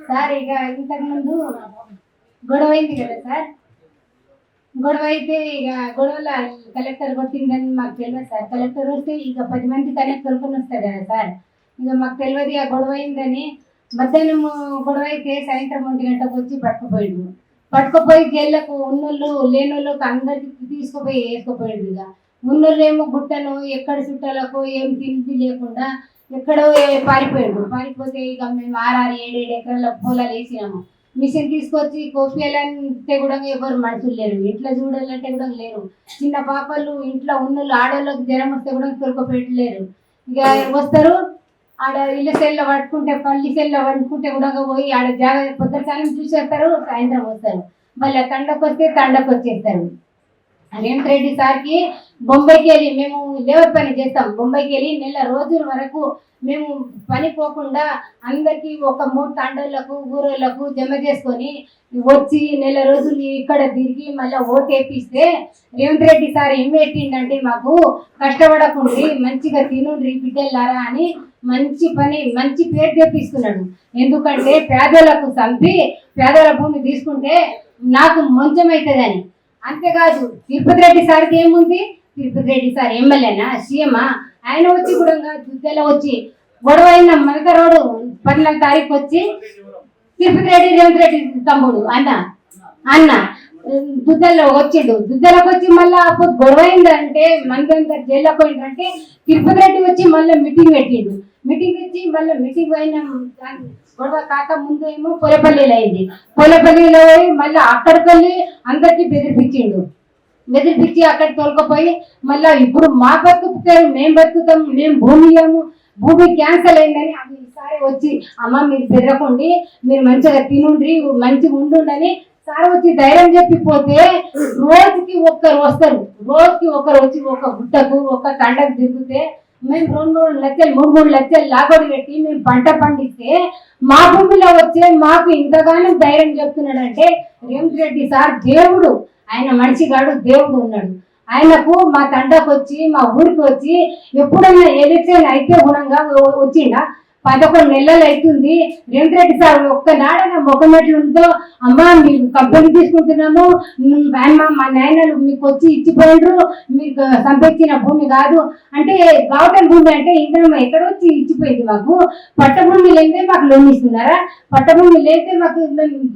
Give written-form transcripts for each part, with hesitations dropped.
Sir ఇక ఇంతకు ముందు గొడవ అయింది కదా సార్. గొడవ అయితే ఇక గొడవల కలెక్టర్ కొట్టిందని మాకు తెలియదు సార్. కలెక్టర్ వస్తే ఇక 10 మంది కలెక్టర్ తొలుకొని వస్తారు కదా సార్. ఇక మాకు తెలియదు ఆ గొడవ అయిందని. మధ్యాహ్నం గొడవ అయితే సాయంత్రం 1 గంటకు వచ్చి పట్టుకుపోయిండు. పట్టుకుపోయి జైళ్ళకు ఉన్నోళ్ళు లేనోళ్ళకు అందరికి తీసుకుపోయి వేసుకుపోయిండు. ఇక ఉన్నోళ్ళు ఏమో గుట్టను ఎక్కడ చుట్టాలకు ఏం తిండి లేకుండా ఎక్కడో పారిపోయాడు. పారిపోతే ఇక మేము 6-7 ఎకరాల పొలాలు వేసినాము. మిషన్ తీసుకొచ్చి కోపియాలంటే కూడా ఎవరు మనుషులు లేరు, ఇంట్లో చూడాలంటే కూడా లేరు. చిన్న పాపలు ఇంట్లో ఉన్నోళ్ళు ఆడవాళ్ళకి జ్వరం వస్తే కూడా తొలకపోయట్లేరు. ఇక వస్తారు ఆడ ఇళ్ళ సెల్లో పట్టుకుంటే పల్లి సెల్లో పట్టుకుంటే కూడా పోయి ఆడ జాగ్రత్త పొద్దుసాలం చూసేస్తారు, సాయంత్రం వస్తారు. మళ్ళీ తండకు వస్తే తండకు వచ్చేస్తారు. రేవంత్ రెడ్డి సార్కి బొంబాయికి వెళ్ళి మేము లేబర్ పని చేస్తాం. బొంబాయికి వెళ్ళి నెల రోజుల వరకు మేము పని పోకుండా అందరికీ ఒక 3 తండోళ్లకు ఊరోళ్లకు జమ చేసుకొని వచ్చి నెల రోజులు ఇక్కడ తిరిగి మళ్ళీ ఓటు వేపిస్తే రేవంత్ రెడ్డి సార్ ఏం పెట్టిండంటే మాకు కష్టపడకుండా మంచిగా తినుండ్రి బిడ్డలారా అని మంచి పని మంచి పేరు తెప్పిస్తున్నాడు. ఎందుకంటే పేదలకు చంపి పేదల భూమి తీసుకుంటే నాకు మంచమవుతుందని. అంతేకాదు తిరుపతి రెడ్డి సార్కి ఏముంది, తిరుపతి రెడ్డి సార్ ఎమ్మెల్యేనా సీఎమా? ఆయన వచ్చి కూడా దుద్దెలో వచ్చి గొడవ అయిన మనక రోడ్డు 14వ తారీఖు వచ్చి తిరుపతి రెడ్డి రేవంత్ రెడ్డి తమ్ముడు అన్న దుద్దెల్లో వచ్చిండు. దుద్దెలకు వచ్చి మళ్ళీ అప్పుడు గొడవ అయిందంటే మనకంతా జైల్లోకి పోయిందంటే తిరుపతి రెడ్డి వచ్చి మళ్ళీ మీటింగ్ పెట్టిండు. మీటింగ్ ఇచ్చి మళ్ళీ మీటింగ్ అయిన గొడవ కాక ముందు ఏమో పొలపల్లిలో అయింది. పొలపల్లిలో పోయి మళ్ళీ అక్కడికి వెళ్ళి అందరికి బెదిరిపించిండు. బెదిరిపించి అక్కడ తోలుకపోయి మళ్ళీ ఇప్పుడు మా బతుకుతారు, మేము బతుకుతాం, మేము భూమి ఇవ్వము, భూమి క్యాన్సల్ అయిందని అది ఈసారి వచ్చి అమ్మ మీరు బెదరకండి, మీరు మంచిగా తినుండ్రి, మంచిగా ఉండుండని సార్ వచ్చి ధైర్యం చెప్పిపోతే రోజుకి ఒక్కరు వస్తారు. రోజుకి ఒకరు వచ్చి ఒక గుట్టకు ఒక తండకు తిరిగితే మేము 2-3 లక్షలు 3-3 లక్షలు లాగొడి పెట్టి మేము పంట పండిస్తే మా భూమిలో వచ్చే మాకు ఇంతగానో ధైర్యం చెప్తున్నాడంటే రేవంత్ రెడ్డి సార్ దేవుడు. ఆయన మనిషిగాడు దేవుడు ఉన్నాడు. ఆయనకు మా తండకు వచ్చి మా ఊరికి వచ్చి ఎప్పుడైనా ఎలక్షన్ అయితే గుణంగా వచ్చిండా? 11 నెలలు అవుతుంది. రేవంత్ రెడ్డి సార్ ఒక్కనాడైనా ముఖం ఎట్లుందో అమ్మా మీకు కంపెనీ తీసుకుంటున్నాము, మా నాయనలు మీకు వచ్చి ఇచ్చిపోయిండ్రు, మీకు సంపించిన భూమి కాదు అంటే గవర్నమెంట్ భూమి అంటే ఇంద్రమ్మ ఎక్కడ వచ్చి ఇచ్చిపోయింది. మాకు పట్ట భూమి లేదే మాకు లోన్ ఇస్తున్నారా? పట్ట భూమి లేదే మాకు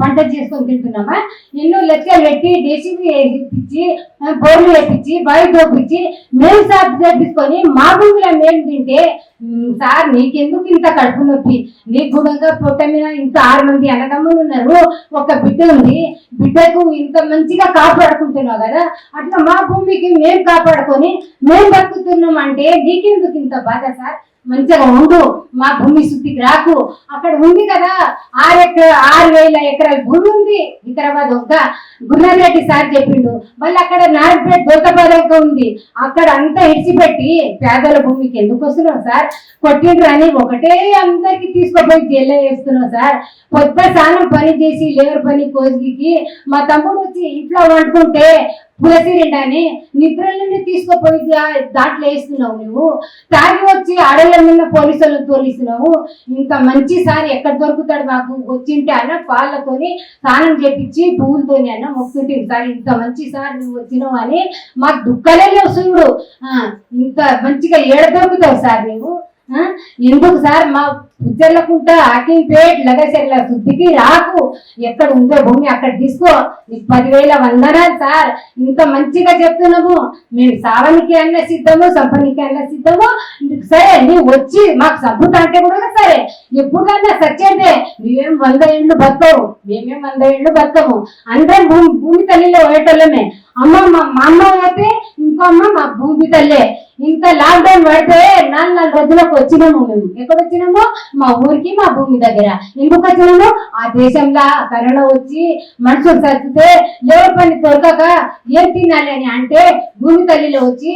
పంట చేసుకొని తింటున్నామా? ఎన్నో లక్షలు పెట్టి డేసీబీ వేయించి బోర్లు వేయించి బావి తోపించి మేము సాగు చేపించుకొని మా భూమిలో మేము తింటే సార్ నీకెందుకు ఇంత కడుపు నొప్పి? నీకు కూడా పొట్ట మీద ఇంత 6 మంది అన్నదమ్ములు ఉన్నారు, ఒక బిడ్డ ఉంది, బిడ్డకు ఇంత మంచిగా కాపాడుకుంటున్నావు కదా, అట్లా మా భూమికి మేము కాపాడుకొని మేము బతుకుతున్నాం అంటే నీకెందుకు ఇంత బాధ సార్? మంచిగా ఉండు, మా భూమి శుద్ధికి రాకు. అక్కడ ఉంది కదా 6,000 ఎకరాల భూమి ఉంది వికారాబాద్ ఒక్క గురునాథరెడ్డి సార్ చెప్పిండు. మళ్ళీ అక్కడ నారాయణపేట దొరకబాదక ఉంది, అక్కడ అంతా ఇడిచిపెట్టి పేదల భూమికి ఎందుకు వస్తున్నావు సార్? కొట్టిండ్రు అని ఒకటే అందరికి తీసుకుపోయి జైల్లో వేస్తున్నావు సార్. కొత్త సానం పని చేసి లేబర్ పని కోసికి మా తమ్ముడు వచ్చి ఇంట్లో వండుకుంటే పులసిరిండని నిద్రలని తీసుకుపోయి దాంట్లో వేస్తున్నావు. నువ్వు తాగి వచ్చి ఆడల మీద పోలీసులను తోలిస్తున్నావు. ఇంత మంచి సార్ ఎక్కడ దొరుకుతాడు మాకు? వచ్చింటే అన్న పాలతోని స్నానం చేపించి పువ్వులతోని అన్న మొక్కుంటే సార్ ఇంత మంచి సార్ నువ్వు వచ్చినావు అని మాకు దుఃఖలే లేవు. చూడు ఇంత మంచిగా ఏడ దొరుకుతావు సార్ నువ్వు? ఎందుకు సార్ మా ఉజ్జర్లకుంట ఆకింపేట్ లగసెర్ల శుద్ధికి రాకు, ఎక్కడ ఉందో భూమి అక్కడ తీసుకో, నీకు 10,000 వందనాలు సార్. ఇంత మంచిగా చెప్తున్నాము, మేము సావనికి అన్న సిద్ధము, సంపనికి అన్న సిద్ధము. సరే నువ్వు వచ్చి మాకు సంపుతా అంటే కూడా సరే, ఎప్పుడన్నా సచ్చేదే. నువ్వేం 100 ఏళ్ళు బతకవు, మేమేం 100 ఏళ్ళు బతకము. అందరం భూమి తల్లిలో పోయేటోళ్ళమే. అమ్మ మా అమ్మ అయితే ఇంకో అమ్మ మా భూమి తల్లే. ఇంత లాక్డౌన్ పడితే 4 రోజులకు వచ్చినాము. మేము ఎక్కడ వచ్చినాము? మా ఊరికి మా భూమి దగ్గర. ఎందుకు వచ్చినాము? ఆ దేశంలో కరోనా వచ్చి మనుషులు చచ్చితే లేబర్ పని దొరకక ఏం తినాలి అని అంటే భూమి తల్లిలో వచ్చి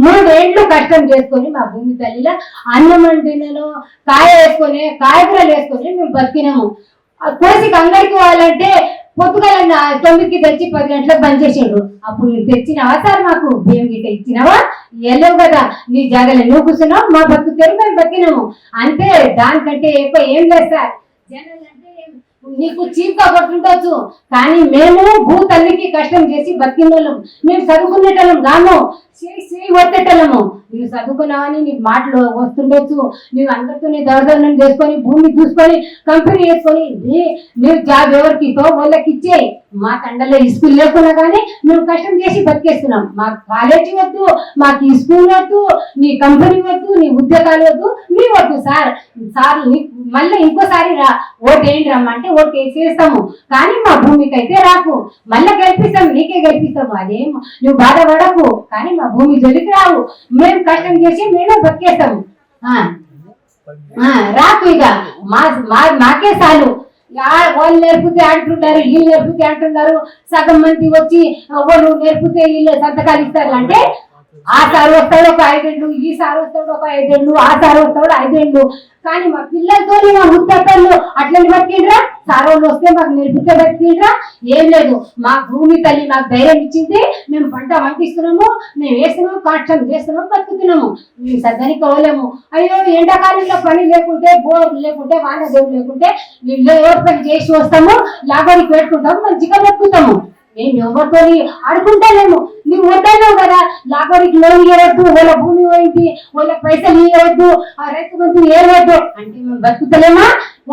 3 ఏళ్ళు కష్టం చేసుకొని మా భూమి తల్లిలో అన్నం వండినలో కాయ వేసుకొని కాయగూరలు వేసుకొని మేము బతికినాము. కోసికి అందరికి వాళ్ళంటే పొద్దుగాల 9కి తెచ్చి 10 గంటలకు బంద్ చేసిండ్రు. అప్పుడు నువ్వు తెచ్చినావా సార్? మాకు బియ్యం గిట్ట ఇచ్చినావా? వెళ్ళవు కదా. నీ జాగాలో నువ్వు కూర్చున్నావు, మా బతుకుతారు, మేము బతికినాము అంతే. దానికంటే ఎక్కువ ఏం లేదు సార్. జనాలు అంటే నీకు చీప్గా కొట్టుండొచ్చు, కానీ మేము భూతల్లికి కష్టం చేసి బతికిన వాళ్ళం. మేము చదువుకునేటోళ్ళం గాము, వచ్చేటోళ్ళము. నువ్వు చదువుకున్నావని నీకు మాటలు వస్తుండొచ్చు, నువ్వు అందరితోనే దౌర్జన్యం చేసుకొని భూమి చూసుకొని కంపెనీ వేసుకొని నువ్వు జాబ్ ఎవరికి ఇస్తావు వాళ్ళకి ఇచ్చే. మా తండలో ఈ స్కూల్ లేకున్నా కానీ మేము కష్టం చేసి బతికేస్తున్నాం. మాకు కాలేజీ వద్దు, మాకు ఈ స్కూల్ వద్దు, నీ కంపెనీ వద్దు, నీ ఉద్యోగాలు వద్దు, మీ వద్దు సార్. సార్ మళ్ళీ ఇంకోసారి రా, ఓటు వేయండి రమ్మంటే ఓటు వేసేస్తాము, కానీ మా భూమికి అయితే రాకు. మళ్ళీ గెలిపిస్తాము, నీకే గెలిపిస్తాము. అదేం నువ్వు బాధపడకు, కానీ మా భూమి జోలికి రావు. మేము కష్టం చేసి మేము బతికేస్తాము. రాకు ఇక మాకే చాలు. వాళ్ళు నేర్పితే అంటుంటారు, వీళ్ళు నేర్పితే అంటున్నారు. సగం మంది వచ్చి వాళ్ళు నేర్పితే వీళ్ళు సంతకాలు ఇస్తారు అంటే ఆ సార్ వస్తాడు ఒక 5 ఏళ్ళు, ఈ సార్ వస్తాడు ఒక 5 ఏళ్ళు, ఆ సార్ వస్తాడు 5 ఏళ్ళు. కానీ మా పిల్లలతో మా ముత్తలు అట్లా బతికిండ్రా? సార్ వాళ్ళు వస్తే మాకు నేర్పితే బతికిండ్రా? ఏం లేదు. మా భూమి తల్లి మాకు ధైర్యం ఇచ్చింది. మేము పంట వంటిస్తున్నాము, మేము వేస్తున్నాము, కష్టం చేస్తున్నాము, బతుకుతున్నాము. మేము సర్దానికి పోలేము. అయ్యో ఎండాకాలంలో పని లేకుంటే, బోర్ లేకుంటే, వాన దేవుడు లేకుంటే వీళ్ళు ఎవరి పని చేసి వస్తాము, లాభానికి పెట్టుకుంటాము, మంచిగా బతుకుతాము. మేము ఎవరితో ఆడుకుంటాలేము. నువ్వు వద్దన్నావు కదా, లాభానికి లోన్ ఇవ్వద్దు, వాళ్ళ భూమి పోయింది, వాళ్ళ పైసలు ఇవ్వద్దు, ఆ రైతు బంధువు ఏవద్దు అంటే మేము బతుకుతలేమా?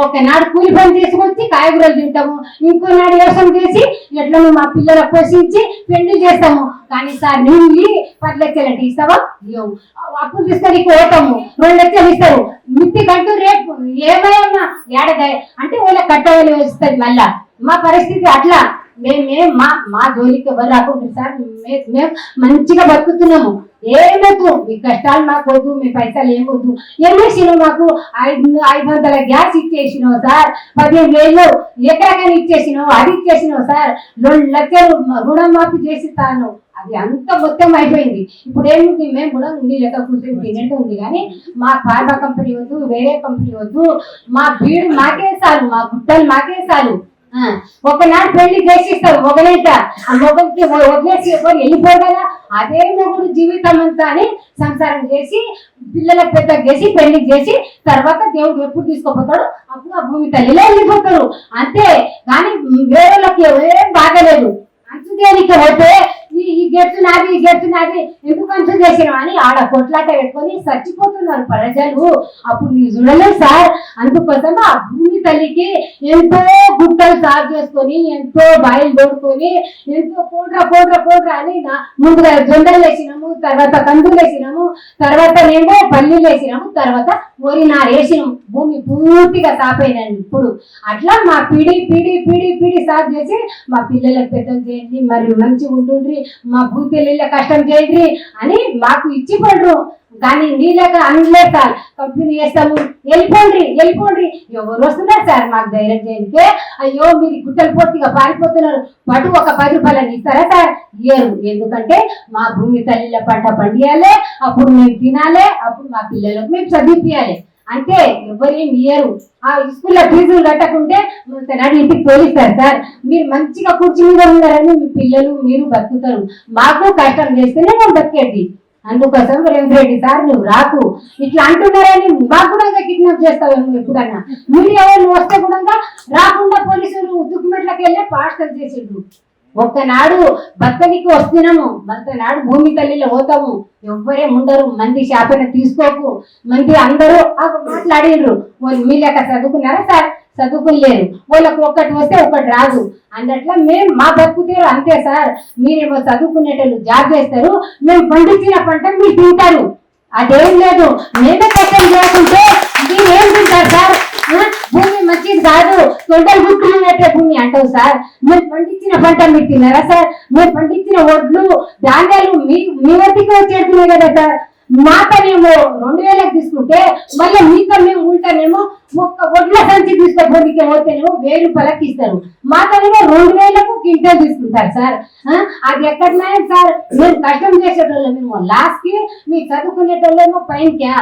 ఒకనాడు కూలి పని చేసుకొచ్చి కాయగూరలు తింటాము, ఇంకోనాడు వ్యవసాయం చేసి ఎట్లా మా పిల్లలకు పోషించి పెళ్లి చేస్తాము. కానీ సార్ నువ్వు 10 లక్షలు అంటే ఇస్తావా? అప్పులు తీస్తే నీకు పోతాము, 2 లక్షలు ఇస్తారు. మిత్తి కంటూ రేపు ఏమైనా ఏడగా అంటే వాళ్ళ కట్టవలు వస్తుంది. మళ్ళా మా పరిస్థితి అట్లా. మా జోలికి ఎవరు రాకుండా సార్. మేము మంచిగా బతుకుతున్నాము. ఏమొద్దు, మీ కష్టాలు మాకు వద్దు, మీ పైసలు ఏమొద్దు. ఏమేసినావు? మాకు 500 గ్యాస్ ఇచ్చేసినావు సార్, 15,000 ఎకరాగానే ఇచ్చేసినావు, అది ఇచ్చేసినావు సార్. 2 లక్షలు రుణం మాఫీ చేసిస్తాను. అది అంత మొత్తం అయిపోయింది. ఇప్పుడు ఏముంది? మేము కూడా ఉండి లెక్క కూర్చొని తినేట్టు ఉంది, కానీ మా ఫార్మా కంపెనీ వద్దు, వేరే కంపెనీ వద్దు. మా బీడు మాకే చాలు, మా గుట్టలు మాకే చాలు. ఒకనాడు పెళ్లి చేసిస్తారు, మొగలేట ఆ మొగలికి వదిలేసి ఎవరు వెళ్ళిపోరు కదా. అదే మొగుడు జీవితం అంతా అని సంసారం చేసి పిల్లలకు పెద్ద చేసి పెళ్లి చేసి తర్వాత దేవుడు ఎప్పుడు తీసుకోపోతాడు అప్పుడు ఆ భూమి తల్లిలో వెళ్ళిపోతారు అంతే. కానీ వేరేళ్ళకి ఏం బాగలేదు. అంచుదేనికి పోతే ఈ గెట్టు నాది, ఈ గెట్టు నాది, ఎందుకు అంచు చేసినావు అని ఆడ కొట్లాట పెట్టుకొని చచ్చిపోతున్నారు ప్రజలు. అప్పుడు నీవు చూడలేదు సార్. అందుకోసం ఆ భూమి తల్లికి ఎంతో గుట్టలు సాగు చేసుకొని, ఎంతో బాయిలు దోడుకొని, ఎంతో పోట్రా అని ముందుగా జొండలు వేసినాము, తర్వాత కందులు వేసినాము, తర్వాత ఏమో పల్లీలు వేసినాము, తర్వాత వరి నారు వేసినాము. భూమి పూర్తిగా సాపైనండి. ఇప్పుడు అట్లా మా పీడి సాగు చేసి మా పిల్లలకు పెద్దలు చేయండి, మరి మంచిగా ఉంటుండ్రి, మా భూతెల్లిలో కష్టం చేయండి అని మాకు ఇచ్చి పడరు. కానీ నీళ్ళగా అనలేదు సార్. కంపెనీ చేస్తాము, వెళ్ళిపోండి. ఎవరు వస్తున్నారు సార్ మాకు ధైర్యం చేయడానికి? అయ్యో మీరు గుట్టలు పూర్తిగా పారిపోతున్నారు, పటు ఒక 10 రూపాయలని ఇస్తారా సార్? ఇయ్యరు. ఎందుకంటే మా భూమి తల్లిలో పంట పండియాలి, అప్పుడు మేము తినాలి, అప్పుడు మా పిల్లలకు మేము చదివిపియాలి. అంటే ఎవరేం ఇయ్యరు. ఆ స్కూల్లో ఫీజులు కట్టకుంటే నాడు ఇంటికి తోలిస్తారు సార్. మీరు మంచిగా కూర్చి మీద ఉన్నారని మీ పిల్లలు మీరు బతుకుతారు. మాకు కష్టం చేస్తేనే మేము బతికేది. అందుకోసం రేవంత్ రెడ్డి సార్ నువ్వు రాకు, ఇట్లా అంటున్నారని మాకు కూడా కిడ్నాప్ చేస్తావు ఎప్పుడన్నా. మీడియా వాళ్ళు వస్తే కూడా రాకుండా పోలీసులు దుక్కుమెట్లకి వెళ్ళి పార్సల్ చేసిండ్రు. ఒక్కనాడు బతనికి వస్తున్నాము, నాడు భూమి తల్లిలో పోతాము, ఎవ్వరేం ఉండరు. మంది శాపన తీసుకోకు, మంది అందరూ మాట్లాడిండ్రు. వాళ్ళు మీ లెక్క చదువుకున్నారా సార్? చదువుకోలేరు. వాళ్ళకు ఒక్కటి వస్తే ఒకటి రాదు అన్నట్లా మేము మా బతుకుతారు అంతే సార్. మీరేమో చదువుకునేటోళ్ళు జాబ్ చేస్తారు, మేము పండించిన పంట మీరు తింటారు. అదేం లేదు. మేమే కష్టం చేసుకుంటే మీరేం తింటారు సార్? భూమి మంచిది కాదు, తొండలు గుట్టుకున్నట్టే భూమి అంటావు సార్. మీరు పండించిన పంట మీరు తిన్నారా సార్? మీరు పండించిన వడ్లు ధాన్యాలు మీ వద్దకే వచ్చేస్తున్నాయి కదా సార్. మాతనేమో 2,000కి తీసుకుంటే మళ్ళీ మీతో మేము ఉంటానేమో ఒక్క వడ్ల సంచి తీసుకోపోతే పోతేనేమో 1,000 రూపాయలకి ఇస్తారు. మాతనేమో 2,000కు క్వింటల్ తీసుకుంటారు సార్. అది ఎక్కడన్నాయి సార్? మేము కష్టం చేసేటోళ్ళమేమో లాస్ట్కి, మీ చదువుకునేటోళ్ళేమో పైనకా.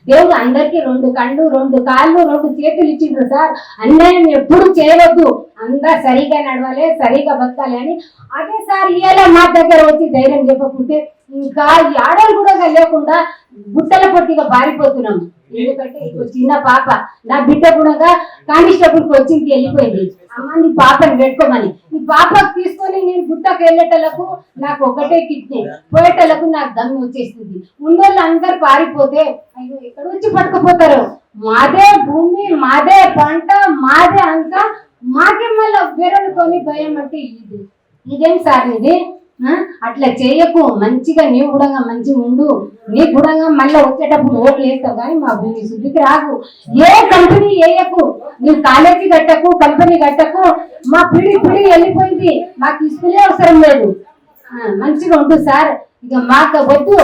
దేవుడు అందరికి 2 కళ్ళు, 2 కాళ్ళు, 2 చేతులు ఇచ్చిండ్రు సార్. అన్యాయం ఎప్పుడు చేయవద్దు. అంతా సరిగా నడవాలి, సరిగా బతకాలి అని. అదే సార్ ఇలా మా దగ్గర వచ్చి ధైర్యం చెప్పకుంటే ఇంకా ఈ ఆడలు కూడా లేకుండా గుట్టల పొట్టిగా బారిపోతున్నాం. ఎందుకంటే ఇప్పుడు చిన్న పాప నా బిడ్డ కూడా కానిస్టేబుల్ కోచింగ్కి వెళ్ళిపోయింది. అమ్మ నీ పాపని పెట్టుకోమని, ఈ పాపకు తీసుకొని నేను గుట్టకు వెళ్ళేటలకు నాకు ఒకటే కిడ్నీ, పోయేటలకు నాకు దమ్ము వచ్చేస్తుంది. ఉన్నోళ్ళు అందరు పారిపోతే అయ్యో ఎక్కడ వచ్చి పట్టుకుపోతారు. మాదే భూమి, మాదే పంట, మాదే అంతా, మాకే మళ్ళీ వేరొకని భయం అంటే ఇదేం సార్ ఇది? అట్లా చేయకు. మంచిగా నీవు కూడా మంచిగా ఉండు. నీ కూడా మళ్ళీ వచ్చేటప్పుడు ఓట్లు వేస్తావు కానీ మా భూమి శుద్ధికి రాకు. ఏ కంపెనీ వేయకు, నువ్వు కాలేజీ కట్టకు, కంపెనీ కట్టకు. మా పిడి వెళ్ళిపోయింది, మాకు ఇసుకులే అవసరం లేదు. మంచిగా ఉండు సార్. ఇక మాకు వద్దు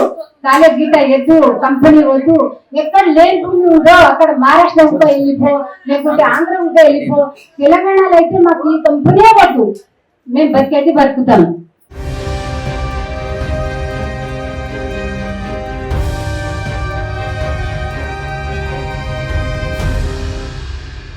కాలేజ్ గిట్ట వద్దు, కంపెనీ వద్దు. ఎక్కడ లేని భూమి ఉందో అక్కడ మహారాష్ట్ర ఉంటే వెళ్ళిపో, లేకుంటే ఆంధ్ర ఉంటే వెళ్ళిపో. తెలంగాణలో అయితే మాకు ఈ కంపెనీ వద్దు, మేము బతికేది బతుకుతాం.